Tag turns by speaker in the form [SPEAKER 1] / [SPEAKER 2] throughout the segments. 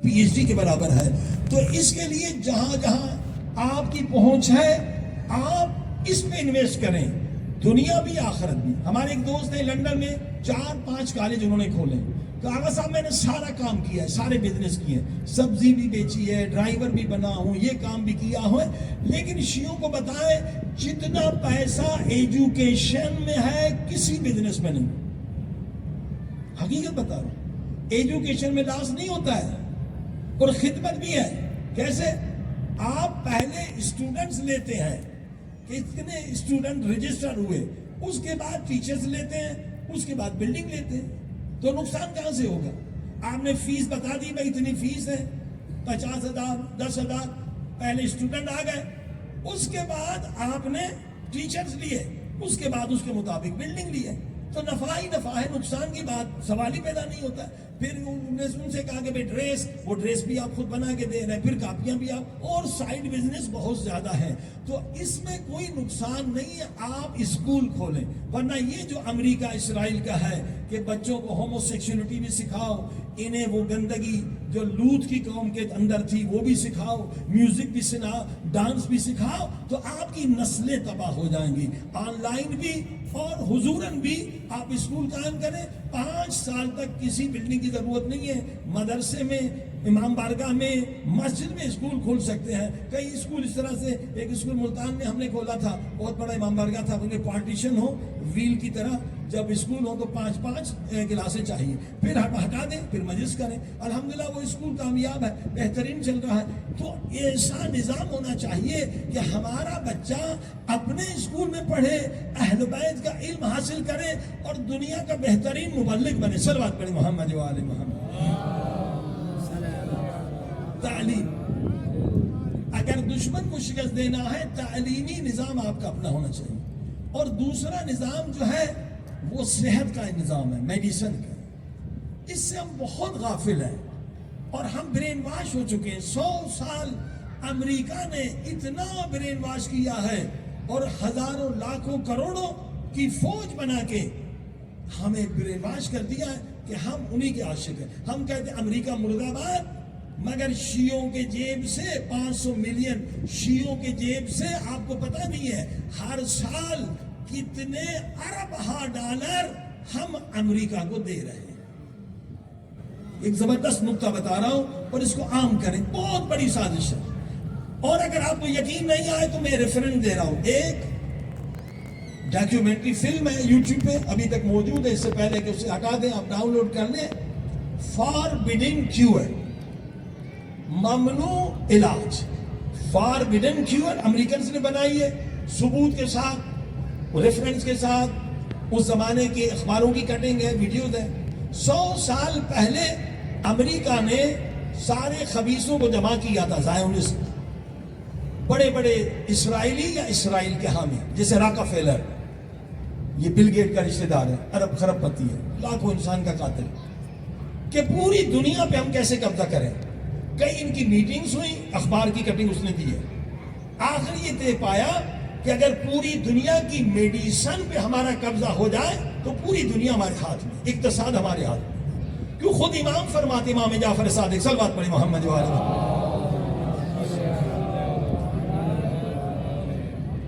[SPEAKER 1] PhD کے برابر ہے. تو اس کے لیے جہاں جہاں آپ کی پہنچ ہے آپ اس پہ انویسٹ کریں, دنیا بھی آخرت بھی. ہمارے ایک دوست ہیں لنڈن میں 4-5 کالج انہوں نے کھولے. تو آغا صاحب میں نے سارا کام کیا ہے, سارے بزنس کیے, سبزی بھی بیچی ہے, ڈرائیور بھی بنا ہوں, یہ کام بھی کیا ہوں, لیکن شیعوں کو بتائیں جتنا پیسہ ایجوکیشن میں ہے کسی بزنس میں نہیں. حقیقت بتا رہا ہوں, ایجوکیشن میں لاس نہیں ہوتا ہے اور خدمت بھی ہے. کیسے؟ آپ پہلے اسٹوڈنٹس لیتے ہیں, کتنے اسٹوڈنٹ رجسٹر ہوئے, اس کے بعد ٹیچرز لیتے ہیں, اس کے بعد بلڈنگ لیتے ہیں. تو نقصان کہاں سے ہوگا؟ آپ نے فیس بتا دی بھائی اتنی فیس ہے, 50,000 10,000, پہلے اسٹوڈنٹ آ گئے, اس کے بعد آپ نے ٹیچرز لیے, اس کے بعد اس کے مطابق بلڈنگ لی ہے. تو نفع ہی نفع ہے, نقصان کی بات سوال ہی پیدا نہیں ہوتا. پھر انہوں نے ان سے کہا کہ بھائی ڈریس, وہ ڈریس بھی آپ خود بنا کے دے رہے ہیں, پھر کاپیاں بھی آپ, اور سائیڈ بزنس بہت زیادہ ہے. تو اس میں کوئی نقصان نہیں ہے آپ اسکول کھولیں. ورنہ یہ جو امریکہ اسرائیل کا ہے کہ بچوں کو ہومو سیکشولیٹی بھی سکھاؤ, انہیں وہ گندگی جو لوط کی قوم کے اندر تھی وہ بھی سکھاؤ, میوزک بھی سکھاؤ, ڈانس بھی سکھاؤ, تو آپ کی نسلیں تباہ ہو جائیں گی. آن لائن بھی اور حضوراً بھی آپ اسکول قائم کریں. 5 سال تک کسی بلڈنگ کی ضرورت نہیں ہے. مدرسے میں, امام بارگاہ میں, مسجد میں اسکول کھول سکتے ہیں. کئی اسکول اس طرح سے, ایک اسکول ملتان میں ہم نے کھولا تھا, بہت بڑا امام بارگاہ تھا, ان کے پارٹیشن ہو ویل کی طرح, جب اسکول ہو تو 5-5 کلاسیں چاہیے, پھر ہٹا دیں, پھر مجلس کریں. الحمدللہ وہ اسکول کامیاب ہے, بہترین چل رہا ہے. تو ایسا نظام ہونا چاہیے کہ ہمارا بچہ اپنے اسکول میں پڑھے, اہل بیت کا علم حاصل کرے اور دنیا کا بہترین مبلغ بنے. صلوات پڑھیں محمد و آل محمد. تعلیم, اگر دشمن کو شکست دینا ہے تعلیمی نظام آپ کا اپنا ہونا چاہیے. اور دوسرا نظام جو ہے وہ صحت کا نظام ہے, میڈیسن کا. اس سے ہم بہت غافل ہیں اور ہم برین واش ہو چکے ہیں. 100 سال امریکہ نے اتنا برین واش کیا ہے اور ہزاروں لاکھوں کروڑوں کی فوج بنا کے ہمیں برین واش کر دیا ہے کہ ہم انہی کے عاشق ہیں. ہم کہتے ہیں امریکہ مرد آباد, مگر شیعوں کے جیب سے 500 ملین شیعوں کے جیب سے آپ کو پتہ نہیں ہے ہر سال کتنے ارب ڈالر ہم امریکہ کو دے رہے ہیں. ایک زبردست نقطہ بتا رہا ہوں اور اس کو عام کریں, بہت بڑی سازش ہے. اور اگر آپ کو یقین نہیں آئے تو میں ریفرنس دے رہا ہوں. ایک ڈاکیومنٹری فلم ہے یوٹیوب پہ, ابھی تک موجود ہے, اس سے پہلے کہ اسے ہٹا دیں آپ ڈاؤن لوڈ کر لیں. فاربڈن کیور, ممنوع علاج, فاربڈن کیور امریکنز نے بنائی ہے, ثبوت کے ساتھ, ریفرنس کے ساتھ, اس زمانے کے اخباروں کی کٹنگ ہے, ویڈیوز ہے. 100 سال پہلے امریکہ نے سارے خبیثوں کو جمع کیا تھا, زائونسٹ, بڑے بڑے اسرائیلی یا اسرائیل کے حامی, جیسے راکا فیلر, یہ بل گیٹ کا رشتہ دار ہے, ارب خرب پتی ہے, لاکھوں انسان کا قاتل, کہ پوری دنیا پہ ہم کیسے قبضہ کریں. کئی ان کی میٹنگز ہوئی, اخبار کی کٹنگ اس نے دی ہے. آخر یہ طے پایا کہ اگر پوری دنیا کی میڈیسن پہ ہمارا قبضہ ہو جائے تو پوری دنیا ہمارے ہاتھ میں, اقتصاد ہمارے ہاتھ میں. کیوں خود امام فرماتے, امام جعفر صادق, صلوات پڑھیں محمد و آل محمد,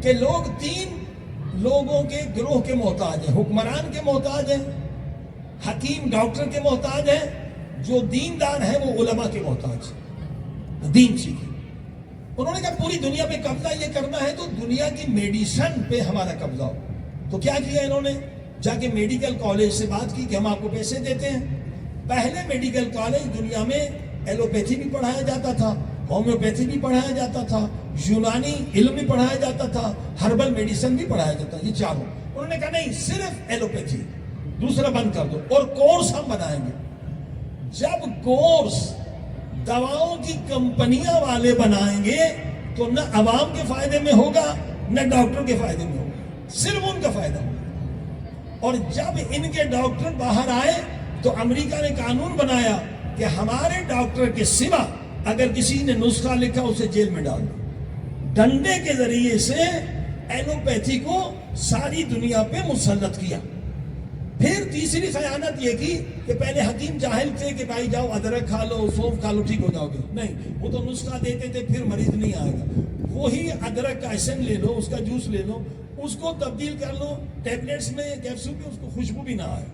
[SPEAKER 1] کہ لوگ 3 لوگوں کے گروہ کے محتاج ہیں. حکمران کے محتاج ہیں, حکیم ڈاکٹر کے محتاج ہیں, جو دیندار ہیں وہ علماء کے محتاج ہیں. دین سیکھیں. انہوں نے کہا پوری دنیا پہ قبضہ یہ کرنا ہے تو دنیا کی میڈیسن پہ ہمارا قبضہ ہو. تو کیا کیا انہوں نے, جا کے میڈیکل کالج سے بات کی کہ ہم آپ کو پیسے دیتے ہیں. پہلے میڈیکل کالج دنیا میں ایلوپیتھی بھی پڑھایا جاتا تھا, ہومیوپیتھی بھی پڑھایا جاتا تھا, یونانی علم بھی پڑھایا جاتا تھا, ہربل میڈیسن بھی پڑھایا جاتا تھا, یہ چاروں. انہوں نے کہا نہیں, صرف ایلوپیتھی, دوسرا بند کر دو, اور کورس ہم بنائیں گے. جب کورس دواؤں کی کمپنیاں والے بنائیں گے تو نہ عوام کے فائدے میں ہوگا نہ ڈاکٹر کے فائدے میں ہوگا, صرف ان کا فائدہ ہوگا. اور جب ان کے ڈاکٹر باہر آئے تو امریکہ نے قانون بنایا کہ ہمارے ڈاکٹر کے سوا اگر کسی نے نسخہ لکھا اسے جیل میں ڈال دو. ڈنڈے کے ذریعے سے ایلوپیتھی کو ساری دنیا پہ مسلط کیا. پھر تیسری خیانت یہ کی کہ پہلے حکیم جاہل تھے کہ بھائی جاؤ ادرک کھا لو، سونف کھا لو، ٹھیک ہو جاؤ گے. نہیں، وہ تو نسخہ دیتے تھے پھر مریض نہیں آئے گا. وہی ادرک کا ایسن لے لو، اس کا جوس لے لو، اس کو تبدیل کر لو ٹیبلٹس میں، کیپسول میں، اس کو خوشبو بھی نہ آئے.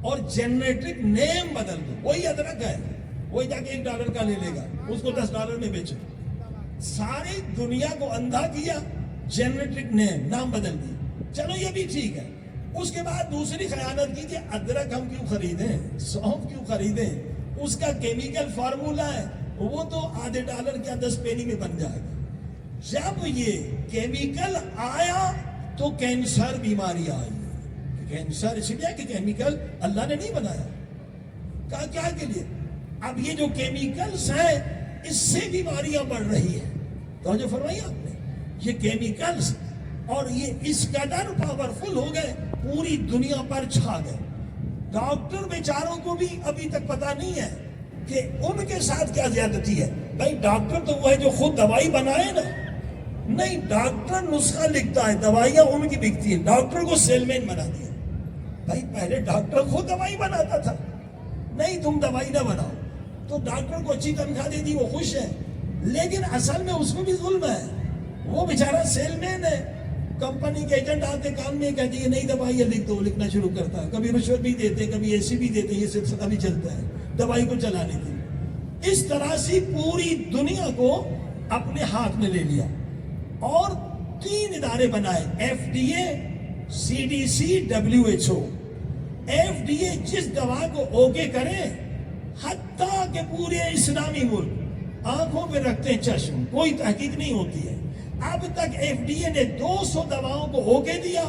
[SPEAKER 1] اور جنریٹرک نیم بدل دو. وہی ادرک ہے، وہی جا کے $1 کا لے لے گا، اس کو $10 میں بیچو. ساری دنیا کو اندھا کیا، جنریٹرک نیم، نام بدل دیا. چلو یہ بھی ٹھیک ہے. اس کے بعد دوسری خیانت کی کہ ادرک ہم کیوں خریدیں، سونف کیوں خریدیں، اس کا کیمیکل فارمولا ہے، وہ تو $0.5 کیا 10 پینی میں بن جائے گا. جب یہ کیمیکل آیا تو کینسر بیماری آئی. کینسر اس لیے کہ کیمیکل اللہ نے نہیں بنایا. کہا کیا کے لیے؟ اب یہ جو کیمیکلز ہیں اس سے بیماریاں بڑھ رہی ہیں. توجہ فرمائی آپ نے، یہ کیمیکلز اور یہ اس قدر پاورفل ہو گئے، پوری دنیا پر چھا گئے. ڈاکٹر بیچاروں کو بھی ابھی تک پتا نہیں ہے کہ ان کے ساتھ کیا زیادتی ہے. بھائی ڈاکٹر تو وہ ہے جو خود دوائی بنائے نا. نہیں، ڈاکٹر نسخہ لکھتا ہے، دوائیاں ان کی بکتی ہیں. ڈاکٹر کو سیل مین بنا دیا. بھائی پہلے ڈاکٹر خود دوائی بناتا تھا. نہیں، تم دوائی نہ بناؤ. تو ڈاکٹر کو اچھی تنخواہ دے دی، وہ خوش ہے، لیکن اصل میں اس میں بھی ظلم ہے. وہ بیچارہ سیل مین ہے. کمپنی کے ایجنٹ آتے کام میں کہتے ہیں نئی دوائیاں لکھ دو، لکھنا شروع کرتا ہے. کبھی رشوت بھی دیتے، کبھی ایسی بھی دیتے. یہ سلسلہ بھی چلتا ہے دوائی کو چلانے کے لیے. اس طرح سے پوری دنیا کو اپنے ہاتھ میں لے لیا اور 3 ادارے بنائے، FDA، CDC، WHO. FDA جس دوا کو اوکے کرے، حتیٰ کہ پورے اسلامی ملک آنکھوں پہ رکھتے ہیں چشم، کوئی تحقیق نہیں ہوتی ہے. اب تک FDA نے 200 دواؤں کو اوکے دیا،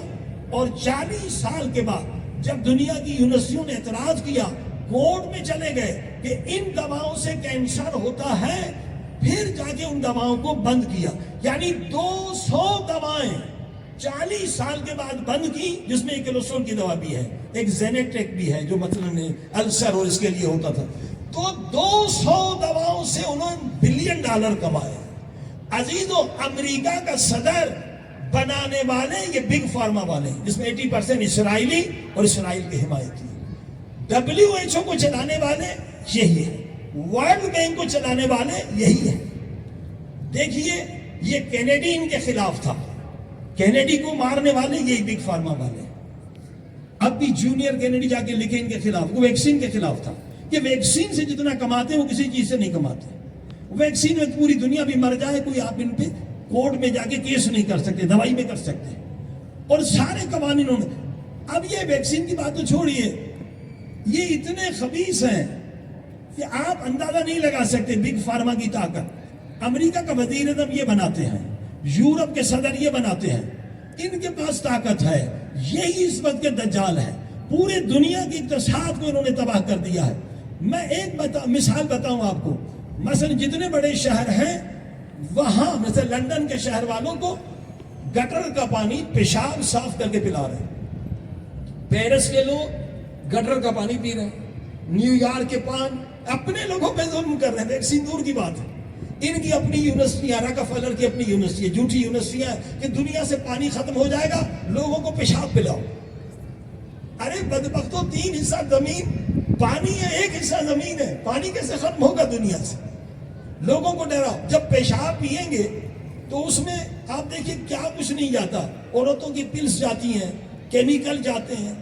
[SPEAKER 1] اور 40 سال کے بعد جب دنیا کی یونیورسٹیوں نے اعتراض کیا، کورٹ میں چلے گئے کہ ان دواؤں سے کینسر ہوتا ہے، پھر جا کے ان دواؤں کو بند کیا. یعنی 200 دوائیں 40 سال کے بعد بند کی، جس میں ایک کیلوسٹرول کی دوا بھی ہے، ایک زینیٹیک بھی ہے جو مثلاً السر اور اس کے لیے ہوتا تھا. تو 200 دواؤں سے انہوں نے $1 بلین کمائے. عزیزو، امریکہ کا صدر بنانے والے یہ بگ فارما والے، جس میں 80% اسرائیلی اور اسرائیل کے حمایتی. WHO کو چلانے والے یہی ہے، ورلڈ بینک کو چلانے والے یہی ہے. دیکھیے، یہ کینیڈی ان کے خلاف تھا، کینیڈی کو مارنے والے یہی بگ فارما والے. اب بھی جونیئر کینیڈی جا کے لکھے ان کے خلاف، وہ ویکسین کے خلاف تھا کہ ویکسین سے جتنا کماتے ہیں وہ کسی چیز سے نہیں کماتے. ویکسین میں پوری دنیا بھی مر جائے، کوئی آپ ان پہ کورٹ میں جا کے کیس نہیں کر سکتے، دوائی میں کر سکتے، اور سارے قوانین انہوں نے. اب یہ ویکسین کی بات تو چھوڑیے، یہ اتنے خبیث ہیں کہ آپ اندازہ نہیں لگا سکتے بگ فارما کی طاقت. امریکہ کا وزیر اعظم یہ بناتے ہیں، یورپ کے صدر یہ بناتے ہیں، ان کے پاس طاقت ہے. یہی اس وقت کے دجال ہے. پورے دنیا کی اقتصاد کو انہوں نے تباہ کر دیا ہے. میں ایک مثال بتاؤں آپ کو. مثلا جتنے بڑے شہر ہیں وہاں، مثلا لندن کے شہر والوں کو گٹر کا پانی پیشاب صاف کر کے پلا رہے ہیں. پیرس کے لوگ گٹر کا پانی پی رہے ہیں. نیو یارک کے اپنے لوگوں پہ ظلم کر رہے ہیں. ویکسین دور کی بات ہے. ان کی اپنی یونیورسٹیاں، راکفیلر کی اپنی یونیورسٹی، جھوٹی یونیورسٹیاں کہ دنیا سے پانی ختم ہو جائے گا، لوگوں کو پیشاب پلاؤ. ارے بدبختو، 3 حصہ زمین پانی ہے، 1 حصہ زمین ہے. پانی کیسے ختم ہوگا دنیا سے؟ لوگوں کو ڈراؤ. جب پیشاب پیئیں گے تو اس میں آپ دیکھیں کیا کچھ نہیں جاتا. عورتوں کی پلس جاتی ہیں، کیمیکل جاتے ہیں،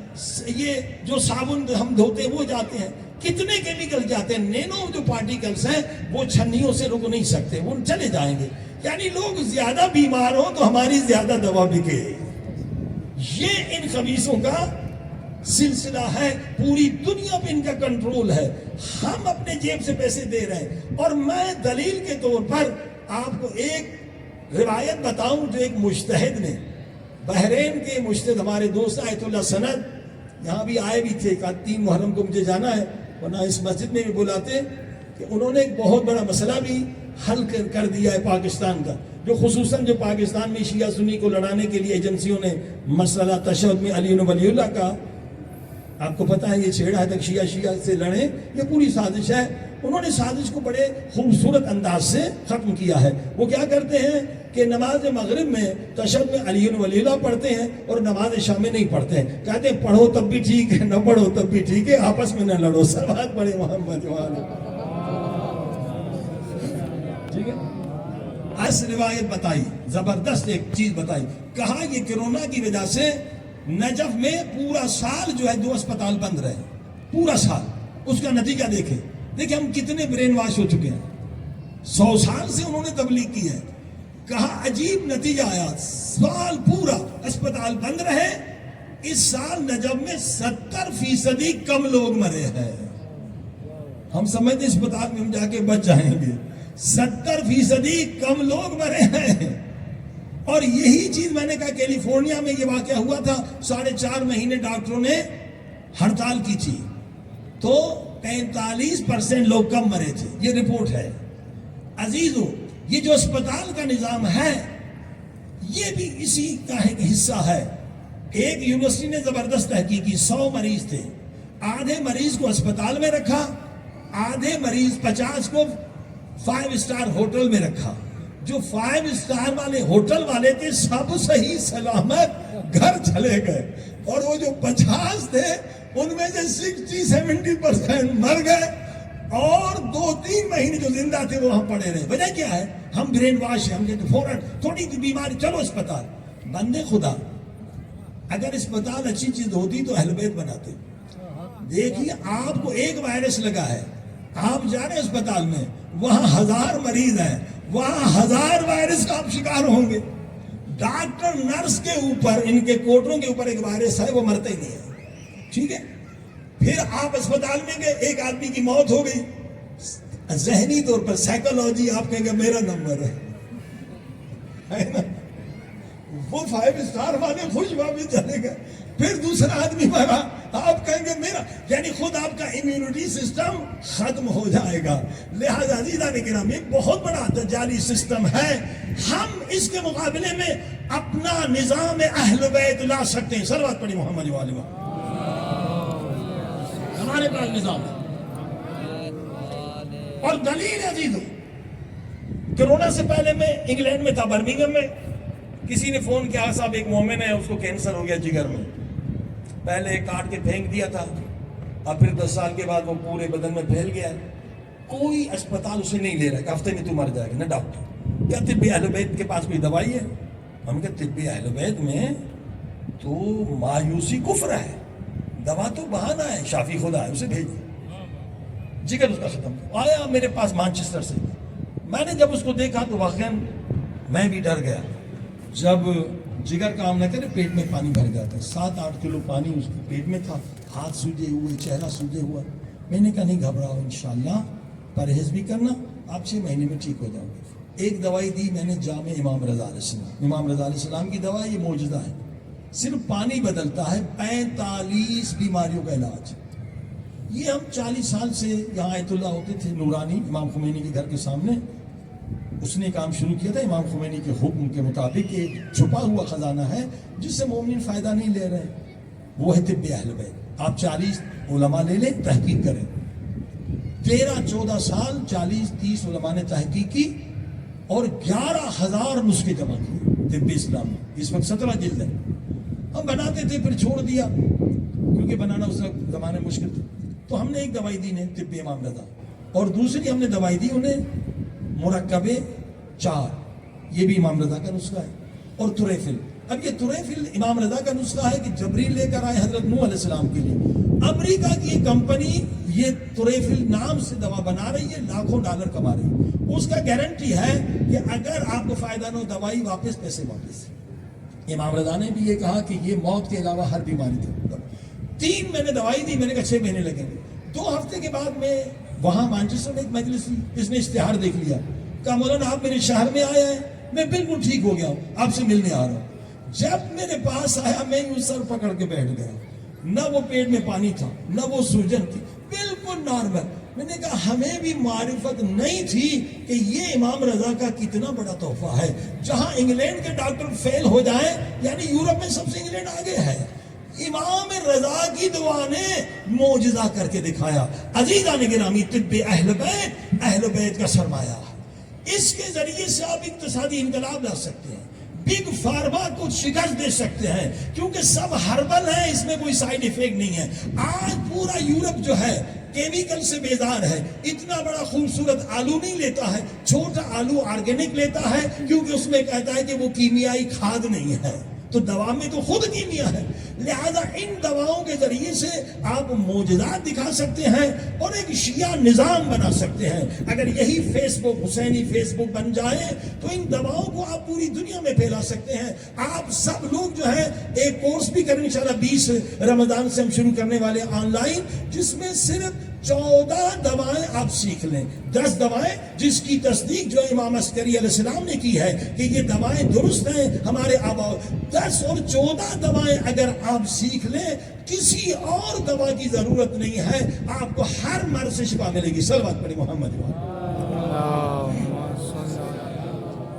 [SPEAKER 1] یہ جو صابن ہم دھوتے ہیں وہ جاتے ہیں. کتنے کیمیکل جاتے ہیں. نینو جو پارٹیکلز ہیں وہ چھنیوں سے رک نہیں سکتے، وہ چلے جائیں گے. یعنی لوگ زیادہ بیمار ہو تو ہماری زیادہ دوا بکے. یہ ان خبیثوں کا سلسلہ ہے. پوری دنیا پہ ان کا کنٹرول ہے. ہم اپنے جیب سے پیسے دے رہے ہیں. اور میں دلیل کے طور پر آپ کو ایک روایت بتاؤں جو ایک مجتہد نے، بحرین کے مجتہد ہمارے دوست آیت اللہ سند یہاں بھی آئے بھی تھے. 3 محرم کو مجھے جانا ہے، ورنہ اس مسجد میں بھی بلاتے. کہ انہوں نے ایک بہت بڑا مسئلہ بھی حل کر دیا ہے پاکستان کا، جو خصوصاً جو پاکستان میں شیعہ سنی کو لڑانے کے لیے ایجنسیوں نے مسئلہ تشدد میں علی ولی اللہ کا، آپ کو پتا ہے یہ چھیڑا ہے تک شیعہ سے لڑیں. یہ پوری سازش ہے. انہوں نے سازش کو بڑے خوبصورت انداز سے ختم کیا ہے. وہ کیا کرتے ہیں کہ نماز مغرب میں تشہد میں علی ولی اللہ پڑھتے ہیں اور نماز عشاء میں نہیں پڑھتے ہیں. کہتے ہیں پڑھو تب بھی ٹھیک ہے، نہ پڑھو تب بھی ٹھیک ہے، آپس میں نہ لڑو، صلوات پڑھے محمد والے. ٹھیک ہے. اس روایت بتائی، زبردست ایک چیز بتائی، کہا یہ کرونا کی وجہ سے نجف میں پورا سال جو ہے 2 اسپتال بند رہے، پورا سال. اس کا نتیجہ دیکھیں ہم کتنے برین واش ہو چکے ہیں. 100 سال سے انہوں نے تبلیغ کی ہے. کہا عجیب نتیجہ آیا، سال پورا اسپتال بند رہے. اس سال نجف میں 70% کم لوگ مرے ہیں. ہم سمجھتے اسپتال میں ہم جا کے بچ جائیں گے، 70% کم لوگ مرے ہیں. اور یہی چیز میں نے کہا کیلیفورنیا میں یہ واقعہ ہوا تھا، 4.5 مہینے ڈاکٹروں نے ہڑتال کی تھی تو 45% لوگ کم مرے تھے. یہ رپورٹ ہے. عزیزو، یہ جو اسپتال کا نظام ہے یہ بھی اسی کا ایک حصہ ہے. ایک یونیورسٹی نے زبردست تحقیق کی، 100 مریض تھے، آدھے مریض کو اسپتال میں رکھا، آدھے مریض 50 کو 5 اسٹار ہوٹل میں رکھا. جو 5 اسٹار والے ہوٹل والے تھے سب صحیح سلامت گھر چلے گئے، اور وہ جو 50 تھے ان میں سے 60-70% مر گئے، اور 2-3 مہینے جو زندہ تھے وہ وہاں پڑے رہے. وجہ کیا ہے؟ ہم برین واش ہیں، ہم کہتے فوراً تھوڑی سی بیماری چلو اسپتال. بندے خدا، اگر اسپتال اچھی چیز ہوتی تو اہل بیت بناتے. دیکھیے آپ کو ایک وائرس لگا ہے، آپ جا رہے ہیں اسپتال میں، وہاں 1000 مریض ہیں، وہاں 1000 وائرس کا آپ شکار ہوں گے. ڈاکٹر نرس کے اوپر، ان کے کوٹوں کے اوپر ایک وائرس ہے، وہ مرتے نہیں ہے. ٹھیک ہے. پھر آپ اسپتال میں گئے، ایک آدمی کی موت ہو گئی، ذہنی طور پر سائیکالوجی آپ کہیں گے میرا نمبر ہے نا. وہ 5 اسٹار والے خوش واپس چلے گئے. پھر دوسرا آدمی مرا، آپ کہیں گے میرا، یعنی خود آپ کا امیونٹی سسٹم ختم ہو جائے گا. لہذا عزیزان کرام، یہ بہت بڑا دجالی سسٹم ہے. ہم اس کے مقابلے میں اپنا نظام اہل بیت لا سکتے ہیں. صلوات پڑھی محمد والے وسلم. ہمارے پاس نظام ہے. اور دلیل عزیزو، کرونا سے پہلے میں انگلینڈ میں تھا، برمنگھم میں. کسی نے فون کیا، صاحب ایک مومن ہے، اس کو کینسر ہو گیا جگر میں. پہلے کاٹ کے پھینک دیا تھا، اب پھر 10 سال کے بعد وہ پورے بدن میں پھیل گیا. کوئی اسپتال اسے نہیں لے رہا کہ ہفتے میں تو مر جائے گا. نہ ڈاکٹر کیا طب اہل بیت کے پاس کوئی دوائی ہے؟ ہم کہتے طب اہل بیت میں تو مایوسی کفر ہے، دوا تو بہانہ ہے، شافی خدا ہے، اسے بھیجیے. جگر اس کا ختم. آیا میرے پاس مانچسٹر سے. میں نے جب اس کو دیکھا تو واقعا میں بھی ڈر گیا. جب جگر کام نہ کرے پیٹ میں پانی بھر جاتا ہے. 7-8 کلو پانی اس کے پیٹ میں تھا، ہاتھ سوجے ہوئے، چہرہ سوجے ہوا. میں نے کہا نہیں گھبراؤ، انشاءاللہ پرہیز بھی کرنا، آپ 6 مہینے میں ٹھیک ہو جاؤ گے. ایک دوائی دی میں نے، جامع امام رضا علیہ السلام. امام رضا علیہ السلام کی دوا، یہ معجزہ ہے. صرف پانی بدلتا ہے 45 بیماریوں کا علاج. یہ ہم 40 سال سے یہاں آیت اللہ ہوتے تھے، نورانی امام خمینی کے گھر کے سامنے. اس نے کام شروع کیا تھا امام خمینی کے حکم کے مطابق. ایک چھپا ہوا خزانہ ہے جس سے مومنین فائدہ نہیں لے رہے، وہ ہے طب اہل بیت. آپ 40 علماء لے لیں، تحقیق کریں. 13-14 سال 40-30 علماء نے تحقیق کی اور 11,000 نسخے جمع کیے طب اسلام میں. اس وقت 17 جلد ہے. ہم بناتے تھے پھر چھوڑ دیا کیونکہ بنانا اس وقت زمانے مشکل تھا. تو ہم نے ایک دوائی دی طب امام رضا، اور دوسری ہم نے دوائی دی انہیں مرکب 4، یہ بھی امام رضا کا نسخہ ہے. اور تریفل. اب یہ تریفل امام رضا کا نسخہ ہے کہ جبریل لے کر آئے حضرت نوح علیہ السلام کے لیے. امریکہ کی ایک کمپنی یہ تریفل نام سے دوا بنا رہی ہے، لاکھوں ڈالر کما رہی ہے. اس کا گارنٹی ہے کہ اگر آپ کو فائدہ نہ ہو دوائی واپس، پیسے واپس. امام رضا نے بھی یہ کہا کہ یہ موت کے علاوہ ہر بیماری تھی. 3 میں نے دوائی دی، میں نے کہا 6 مہینے لگیں گے. 2 ہفتے کے بعد میں وہاں مانچسٹر میں ایک مجلس تھی، اس نے اشتہار دیکھ لیا، کہا مولانا آپ میرے شہر میں آئے ہیں، میں بالکل ٹھیک ہو گیا ہوں، آپ سے ملنے آ رہا ہوں. جب میرے پاس آیا میں یوں سر پکڑ کے بیٹھ گیا. نہ وہ پیٹ میں پانی تھا، نہ وہ سوجن تھی، بالکل نارمل. میں نے کہا ہمیں بھی معرفت نہیں تھی کہ یہ امام رضا کا کتنا بڑا تحفہ ہے. جہاں انگلینڈ کے ڈاکٹر فیل ہو جائیں، یعنی یورپ میں سب سے انگلینڈ آگے ہے. امام رضا کی دعا نے معجزہ کر کے دکھایا. عزیزان گرامی، طب اہل بیت کا سرمایہ، اس کے ذریعے سے آپ اقتصادی انقلاب لا سکتے ہیں، بگ فارما کو شکست دے سکتے ہیں، کیونکہ سب ہربل ہیں، اس میں کوئی سائیڈ ایفیکٹ نہیں ہے. آج پورا یورپ جو ہے کیمیکل سے بیزار ہے، اتنا بڑا خوبصورت آلو نہیں لیتا ہے، چھوٹا آلو آرگینک لیتا ہے، کیونکہ اس میں کہتا ہے کہ وہ کیمیائی کھاد نہیں ہے. تو دوا میں تو خود کیمیا ہے. لہذا ان دواؤں کے ذریعے سے آپ معجزات دکھا سکتے ہیں اور ایک شیعہ نظام بنا سکتے ہیں. اگر یہی فیس بک، حسینی فیس بک بن جائے تو ان دواؤں کو آپ پوری دنیا میں پھیلا سکتے ہیں. آپ سب لوگ جو ہے ایک کورس بھی کریں انشاءاللہ 20 رمضان سے ہم شروع کرنے والے آن لائن، جس میں صرف 14 دوائیں آپ سیکھ لیں. 10 دوائیں جس کی تصدیق جو امام عسکری علیہ السلام نے کی ہے کہ یہ دوائیں درست ہیں ہمارے آباء. 10 اور 14 دوائیں اگر آپ سیکھ لیں، کسی اور دوا کی ضرورت نہیں ہے، آپ کو ہر مرض سے شفا ملے گی. صلوات پڑھیں محمد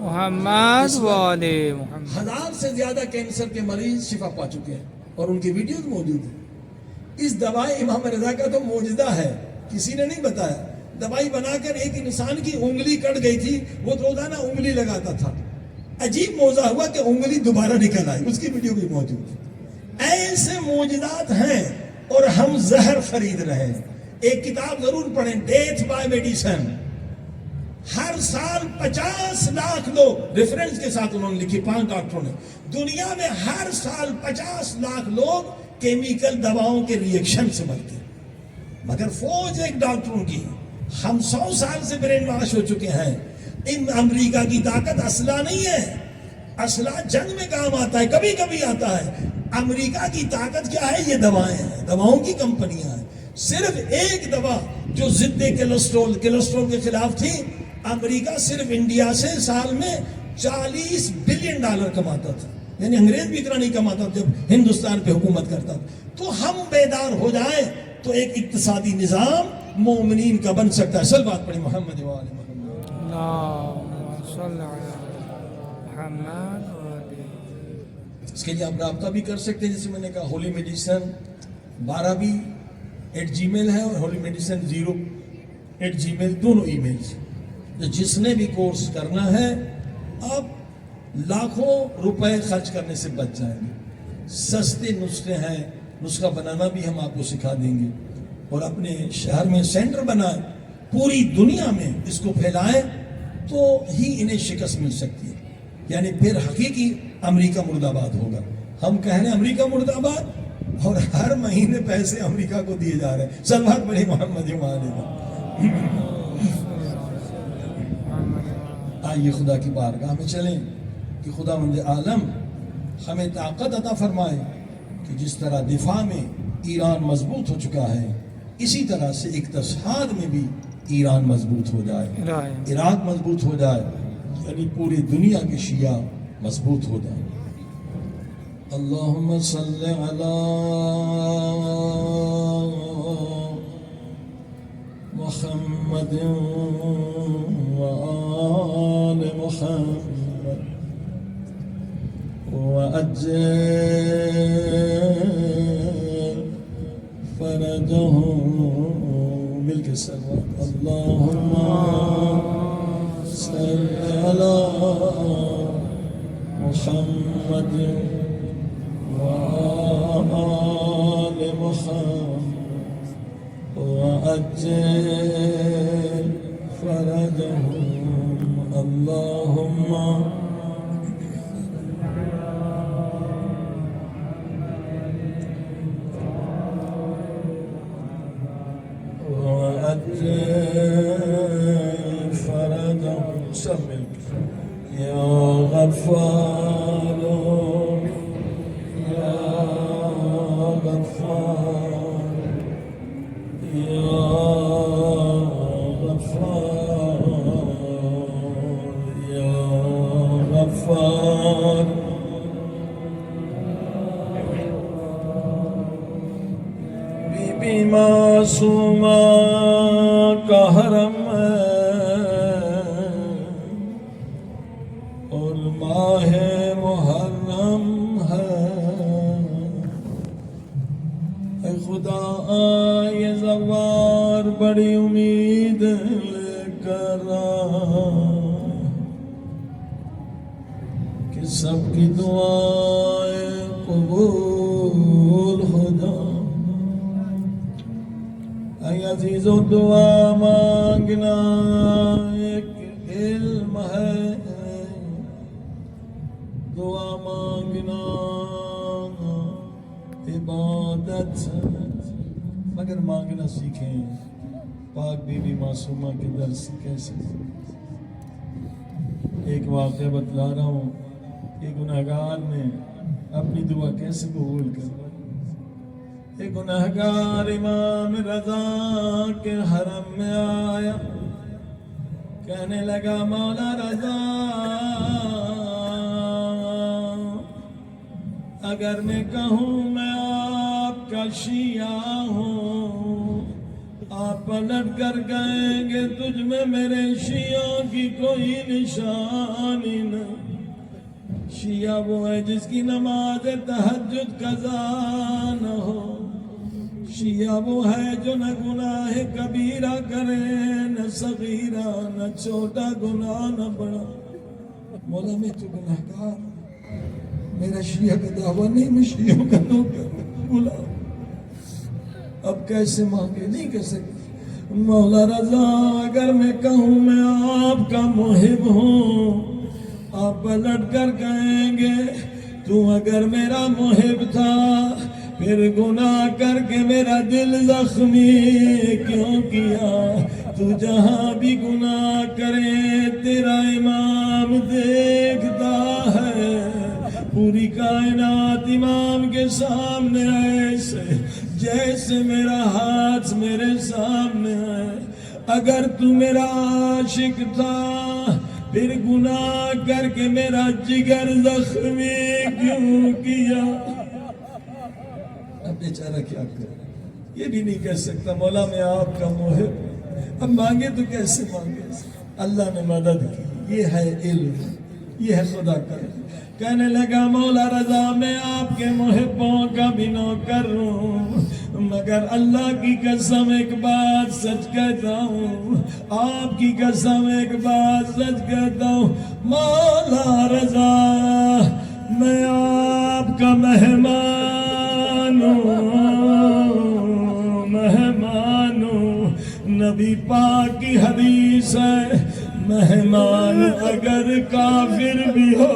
[SPEAKER 2] محمد والے محمد.
[SPEAKER 1] 1000 سے زیادہ کینسر کے مریض شفا پا چکے ہیں اور ان کی ویڈیوز موجود ہیں. اس دوائی امام رضا کا تو معجزہ ہے، کسی نے نہیں بتایا. دوائی بنا کر ایک انسان کی انگلی کٹ گئی تھی، وہ روزانہ انگلی لگاتا تھا. عجیب معجزہ ہوا کہ انگلی دوبارہ نکل آئی، اس کی ویڈیو بھی موجود ہے. ایسے معجزات ہیں اور ہم زہر خرید رہے ہیں. ایک کتاب ضرور پڑھیں، ڈیتھ بائی میڈیسن. ہر سال 50 لاکھ لوگ، ریفرنس کے ساتھ انہوں نے لکھی، 5 ڈاکٹروں نے، دنیا میں ہر سال 50 لاکھ لوگ کیمیکل دواؤں کے ریئیکشن سے مرتے ہیں. مگر فوج ایک ڈاکٹروں کی. ہم 100 سال سے برین واش ہو چکے ہیں. ان امریکہ کی طاقت اسلحہ نہیں ہے، اسلحہ جنگ میں کام آتا ہے، کبھی کبھی آتا ہے. امریکہ کی طاقت کیا ہے؟ یہ دوائیں ہیں، دواؤں کی کمپنیاں ہیں. صرف ایک دوا جو ضد کیلسٹرول کے خلاف تھی، امریکہ صرف انڈیا سے سال میں $40 بلین کماتا تھا. یعنی انگریز بھی اتنا نہیں کماتا جب ہندوستان پہ حکومت کرتا. تو ہم بیدار ہو جائیں تو ایک اقتصادی نظام مومنین کا بن سکتا ہے. صلوات پڑھیں محمد وآل محمد.
[SPEAKER 2] اللہم صلی علی محمد والے.
[SPEAKER 1] اس کے لیے آپ رابطہ بھی کر سکتے ہیں، جیسے میں نے کہا ہولی میڈیسن 12 بھی @gmail ہے اور ہولی میڈیسن 0 @gmail، دونوں ای میلز. جس نے بھی کورس کرنا ہے آپ لاکھوں روپے خرچ کرنے سے بچ جائیں گے. سستے نسخے ہیں، نسخہ بنانا بھی ہم آپ کو سکھا دیں گے. اور اپنے شہر میں سینٹر بنائیں، پوری دنیا میں اس کو پھیلائیں، تو ہی انہیں شکست مل سکتی ہے. یعنی پھر حقیقی امریکہ مرد آباد ہوگا. ہم کہہ رہے ہیں امریکہ مرد آباد اور ہر مہینے پیسے امریکہ کو دیے جا رہے ہیں. صلوات پڑھیں محمد وآلہ. آئیے خدا کی بارگاہ میں چلیں کہ خداوند عالم ہمیں طاقت عطا فرمائے کہ جس طرح دفاع میں ایران مضبوط ہو چکا ہے، اسی طرح سے اقتصاد میں بھی ایران مضبوط ہو جائے، عراق مضبوط ہو جائے، یعنی پوری دنیا کے شیعہ مضبوط ہو جائے. اللہم صلی علی محمد وآل محمد وأجل فرجهم مل کے سلوات. اللہم صلی علی محمد وآل محمد وأجل فرجهم. اللهم وأجل فرجهم. سمي يا غفار يا غفار يا غفار يا غفار. بی بی معصومہ کا حرم ہے اور ماہ محرم ہے. خدا کہ سب کی دعائیں قبول ہو جائیں. اے عزیزو دعا مانگنا ایک علم ہے، دعا مانگنا عبادت ہے. مگر مانگنا سیکھیں. پاک بی بی معصومہ کے درس کیسے. ایک واقعہ بتلا رہا ہوں کہ گناہگار نے اپنی دعا کیسے قبول کر. ایک گناہگار امام رضا کے حرم میں آیا، کہنے لگا مولا رضا اگر میں کہوں میں آپ کا شیعہ ہوں، آپ پلٹ کر کہیں گے تجھ میں میرے شیعوں کی کوئی نشانی نہیں. شیعہ وہ ہے جس کی نماز تہجد قضا نہ ہو. شیعہ وہ ہے جو نہ گناہ کبیرہ کرے نہ صغیرہ، نہ چھوٹا گناہ نہ بڑا. مولا میں تو گناہگار، میرا شیعہ کا دعویٰ نہیں، میں شیعوں کا نوکر بولا. اب کیسے مانگے، نہیں کہہ سکتے. مولا رضا اگر میں کہوں میں آپ کا محب ہوں، آپ پلٹ کر کہیں گے تو اگر میرا محب تھا پھر گناہ کر کے میرا دل زخمی کیوں کیا. تو جہاں بھی گناہ کرے تیرا امام دیکھتا ہے. پوری کائنات امام کے سامنے ایسے جیسے میرا ہاتھ میرے سامنے ہے. اگر تو میرا عاشق تھا پھر گناہ کر کے میرا جگر زخمی کیوں کیا. اب بیچارہ کیا کرے، یہ بھی نہیں کہہ سکتا مولا میں آپ کا محب. اب مانگے تو کیسے مانگے. اللہ نے مدد کی. یہ ہے علم، یہ ہے خدا کا. کہنے لگا مولا رضا میں آپ کے محبوں کا بھی نوکر ہوں، مگر اللہ کی قسم ایک بات سچ کہتا ہوں، آپ کی قسم ایک بات سچ کہتا ہوں. مولا رضا میں آپ کا مہمان ہوں، مہمان ہوں. نبی پاک کی حدیث ہے مہمان اگر کافر بھی ہو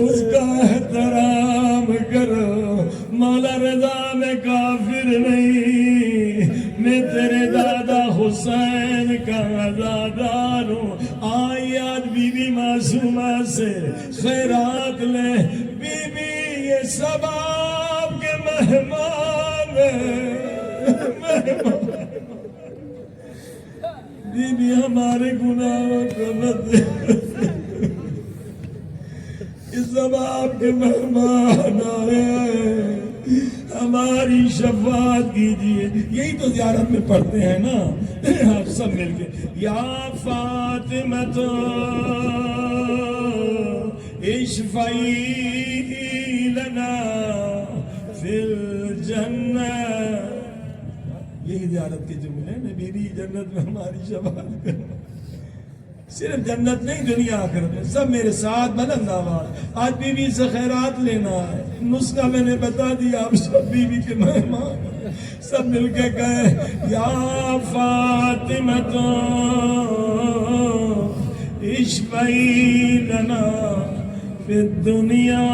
[SPEAKER 1] اس کا احترام کرو. مولا رضا میں کافر نہیں، میں تیرے دادا حسین کا عزادار ہوں. آئی آج بی بی معصومہ سے خیرات لے. بی بی یہ سب آپ کے مہمان ہیں، مہمان. بی بی ہمارے گناہوں کو نہ دے، اس سب آپ کے مہمان آئے ہیں، ہماری شفاعت کیجیے. یہی تو زیارت میں پڑھتے ہیں نا آپ سب مل کے. یا فاطمہ تو اشفعی لنا فی الجنہ. یہی زیارت کے جملے ہیں. میری جنت میں ہماری شفاعت کرنا. صرف جنت نہیں دنیا آخرت میں سب میرے ساتھ بلند آواز. آج بی بی سے خیرات لینا ہے. نسخہ میں نے بتا دیا، آپ سب بی بی کے مہمان سب مل کے کہے یا فاطمہ تو اشفعی لنا فی الدنیا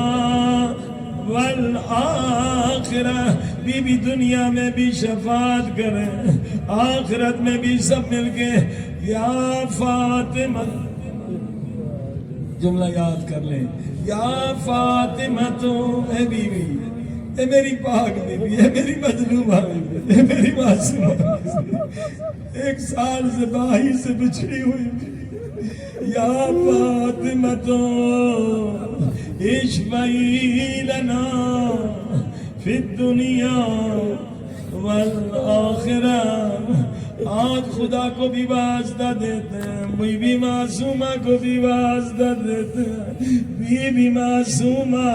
[SPEAKER 1] والآخرہ. بی بی دنیا میں بھی شفاعت کریں، آخرت میں بھی سب مل کے یا فاطمہ. جملہ یاد کر لیں. یا فاطمہ تو اے بی بی، اے میری پاک بی بی، اے میری مظلومہ بی بی، اے میری معصومہ بی بی، 1 سال سے باہی سے بچھڑی ہوئی بی. یا فاطمہ تو اشفعی لنا فی الدنیا والآخرہ. آج خدا کو بھی واسطہ دیتے ہیں، بی بی معصومہ کو بھی واسطہ دیتے ہیں. بی بی معصومہ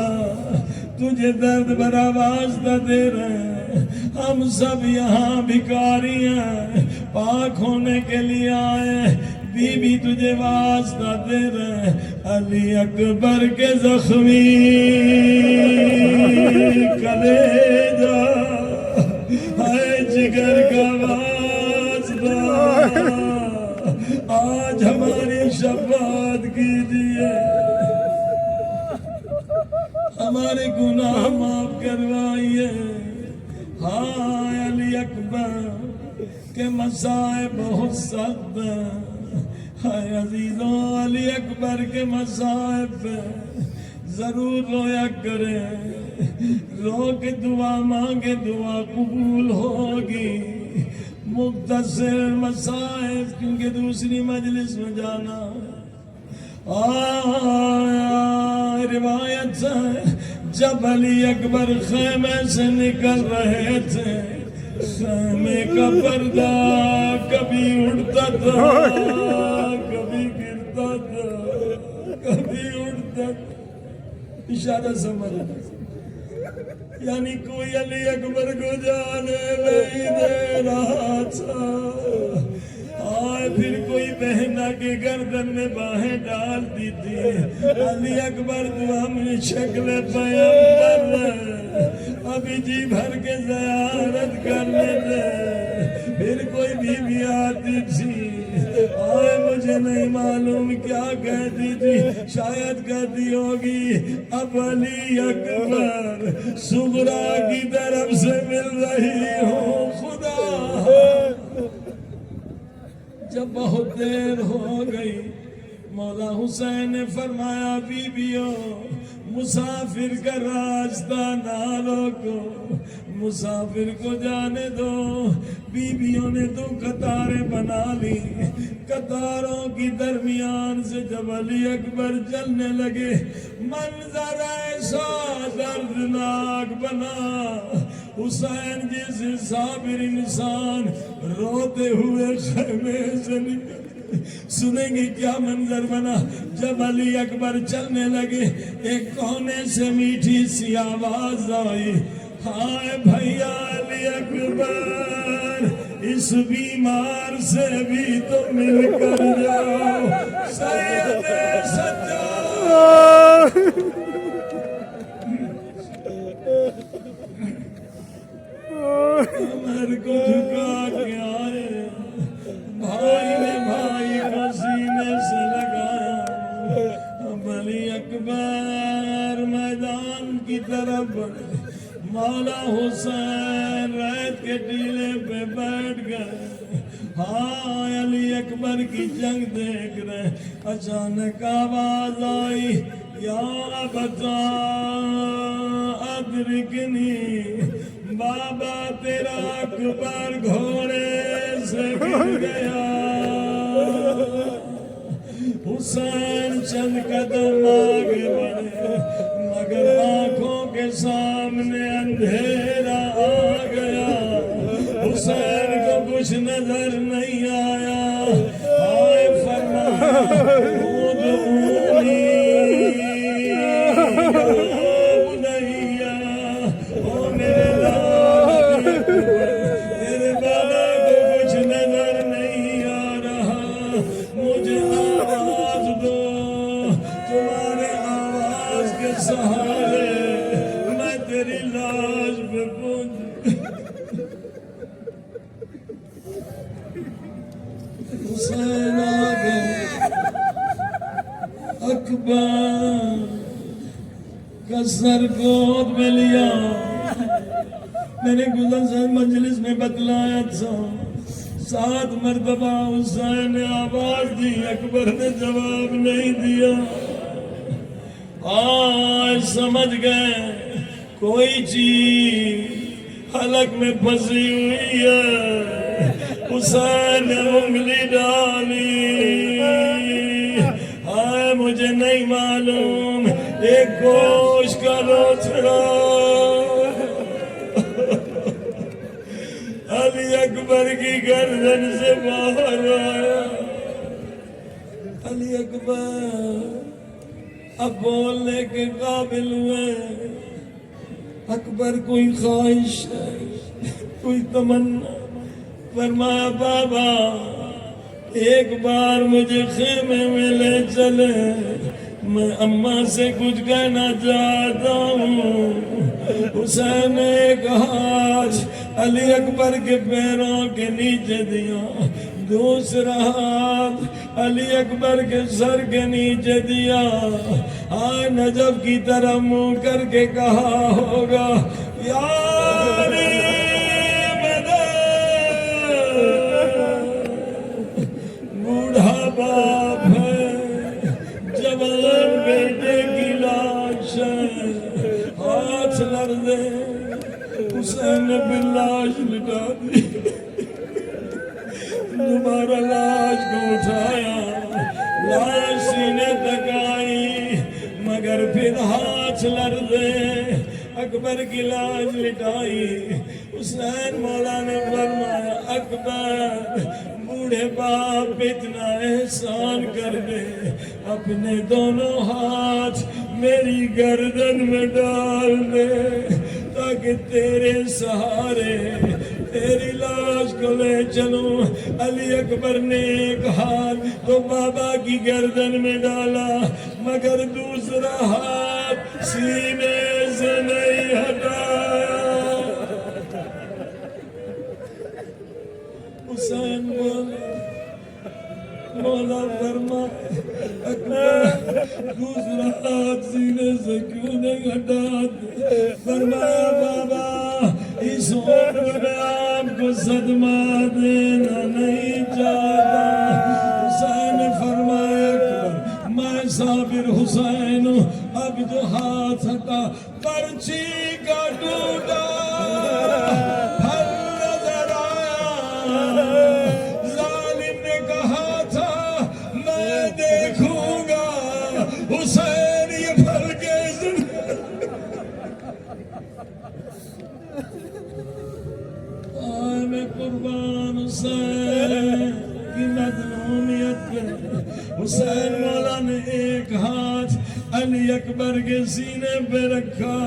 [SPEAKER 1] تجھے درد بھرا واسطہ دے رہے ہیں. ہم سب یہاں بھکاری ہیں، پاک ہونے کے لیے آئے، بی بی تجھے واسطہ دے رہے، علی اکبر کے زخمی کلیجہ ہے جگر کا واسطہ، آج ہماری شفاعت کیجیے، ہمارے گناہ معاف کروائیے۔ ہاں علی اکبر کے مصائب بہت سخت ہیں، ہائے عزیزوں علی اکبر کے مصائب پہ ضرور رویا کریں، رو کے دعا مانگے، دعا قبول ہوگی۔ مختصر مصائب کیونکہ دوسری مجلس میں جانا ہے۔ روایت ہے جب علی اکبر خیمے سے نکل رہے تھے، خیمے کا پردہ کبھی اڑتا تھا، کبھی گرتا تھا، کبھی اڑتا تھا، اشارہ سمجھ، یعنی کوئی علی اکبر کو جانے نہیں دے رہا تھا۔ آئے پھر کوئی بہنا کے گردن میں باہیں ڈالتی تھی، علی اکبر تو ہم شکل پیغمبر ابھی جی بھر کے زیارت کرنے دے۔ پھر کوئی بیوی آتی تھی، آئے مجھے نہیں معلوم کیا کہتی تھی، شاید کہتی ہوگی اب علی اکبر صغرا کی طرف سے مل رہی ہوں خدا۔ جب بہت دیر ہو گئی، مولا حسین نے فرمایا بیویوں مسافر کا راستہ نہ روکو، مسافر کو جانے دو۔ بیویوں نے تو قطاریں بنا لی، قطاروں کی درمیان سے جب علی اکبر چلنے لگے، منظر ایسا دردناک بنا، حسین جیسے صابر انسان روتے ہوئے خیمے سے نکل۔ سنیں گے کیا منظر بنا جب علی اکبر چلنے لگے، ایک کونے سے میٹھی سی آواز آئی، ہائے بھیا علی اکبر اس بیمار سے بھی تو مل کر جاؤ، سید سجاد۔ عمر کو جھکا کے آئے، بھائی نے بھائی کو سینے سے لگایا، اب علی اکبر میدان کی طرف بڑھے، مولا حسین ریت کے ٹیلے پہ بیٹھ گئے، ہاں علی اکبر کی جنگ دیکھ رہے۔ اچانک آواز آئی، یا ابتا ادرکنی، بابا تیرا اکبر گھوڑے سے گر گیا۔ حسین چند قدم آگے بڑھے، مگر آنکھوں کے سامنے اندھیرا آ گیا، حسین کو کچھ نظر نہیں آیا۔ آئے فرمایا میں تیری لاش پہ پہنچ۔ حسین آگے اکبر کا سر گود میں لیا، میں نے گزشتہ مجلس میں بتلایا تھا، 7 مرتبہ حسین نے آواز دی، اکبر نے جواب نہیں دیا۔ آج سمجھ گئے کوئی چیز حلق میں پھنسی ہوئی ہے، حسین نے انگلی ڈالی، ہائے مجھے نہیں معلوم، ایک گوشت کا لوچڑا علی اکبر کی گردن سے باہر آیا۔ علی اکبر اب بولنے کے قابل ہوئے، اکبر کوئی خواہش ہے؟ کوئی تمنا. فرمایا بابا ایک بار مجھے خیمے میں لے چلے, میں اماں سے کچھ کہنا چاہتا ہوں. حسین نے ایک ہاتھ علی اکبر کے پیروں کے نیچے دیا, دوسرا ہاتھ علی اکبر کے سر کے نیچے دیا. آئے نجف کی طرف منہ کر کے کہا ہوگا یار بوڑھا باپ ہے, جوان بیٹے کی لاش ہے, ہاتھ لرزے. حسین نے بھی لاش لٹا دی, دوبارہ لاش کو اٹھایا, لاش سینے تک آئی, مگر پھر ہاتھ لرزے, اکبر کی لاش لٹائی. حسین مولا نے فرمایا اکبر بوڑھے باپ اتنا احسان کر دے, اپنے دونوں ہاتھ میری گردن میں ڈال دے تاکہ تیرے سہارے تیری لاش کو لے چلوں. علی اکبر نے ایک ہاتھ تو بابا کی گردن میں ڈالا, مگر دوسرا ہاتھ سینے سے نہیں ہٹایا. حسین مولا فرمائے اکبر دوسرا ہاتھ سینے سے کیوں نہیں ہٹاتے. فرمایا بابا اس عمر میں آپ کو صدمہ دینا نہیں چاہتا. حسین نے فرمایا اکبر میں صابر حسین ہوں, اب جو ہاتھ ہٹا پرچی کا ٹوٹا پھل نظر آیا. ظالم نے کہا تھا میں دیکھوں گا, حسین یہ پھل کیسے آئے میں قربان حسین کی مظلومیت پہ. حسین مولا نے ایک ہاتھ علی اکبر کے سینے پہ رکھا,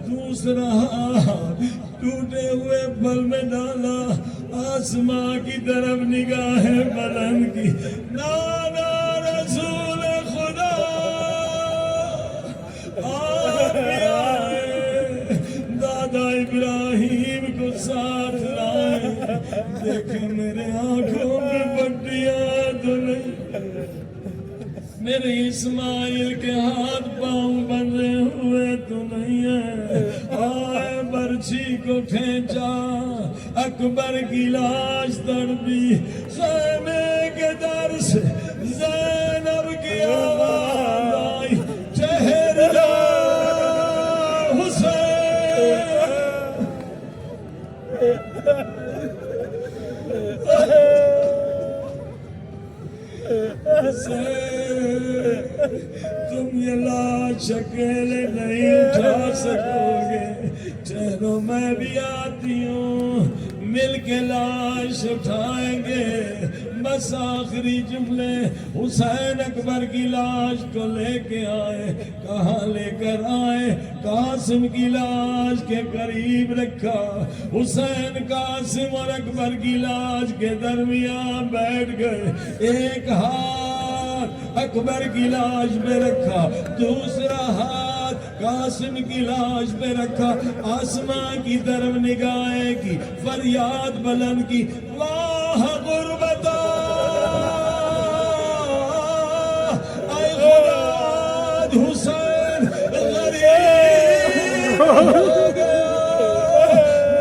[SPEAKER 1] دوسرا ہاتھ ٹوٹے ہوئے پھل میں ڈالا, آسماں کی طرف نگاہیں بلند کی. نانا رسول خدا آپ آئے, دادا ابراہیم کو ساتھ لائے, دیکھ میرے آنکھوں میں پٹیاں تو نہیں, میرے اسماعیل کے ہاتھ پاؤں بندھے ہوئے تو نہیں ہیں. آئے برچھی کو کھینچا, اکبر کی لاش تڑپی, خیمے کے در سے زینب کی آواز آئی ٹھہر جا حسین. تم یہ لاش اکیلے نہیں اٹھا سکو گے, چلو میں بھی آتی ہوں, مل کے لاش اٹھائیں گے. بس آخری جملے حسین اکبر کی لاش کو لے کے آئے. کہاں لے کر آئے؟ قاسم کی لاش کے قریب رکھا. حسین قاسم اور اکبر کی لاش کے درمیان بیٹھ گئے. ایک ہاتھ اکبر کی لاش پہ رکھا, دوسرا ہاتھ قاسم کی لاش پہ رکھا. آسمان کی طرف نگاہیں کی, فریاد بلند کی, واہ غربتا اے خدا حسین غریب ہو گیا,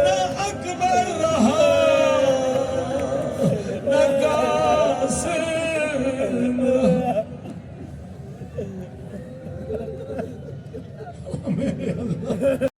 [SPEAKER 1] نہ اکبر رہا نہ قاسم. میرے اللہ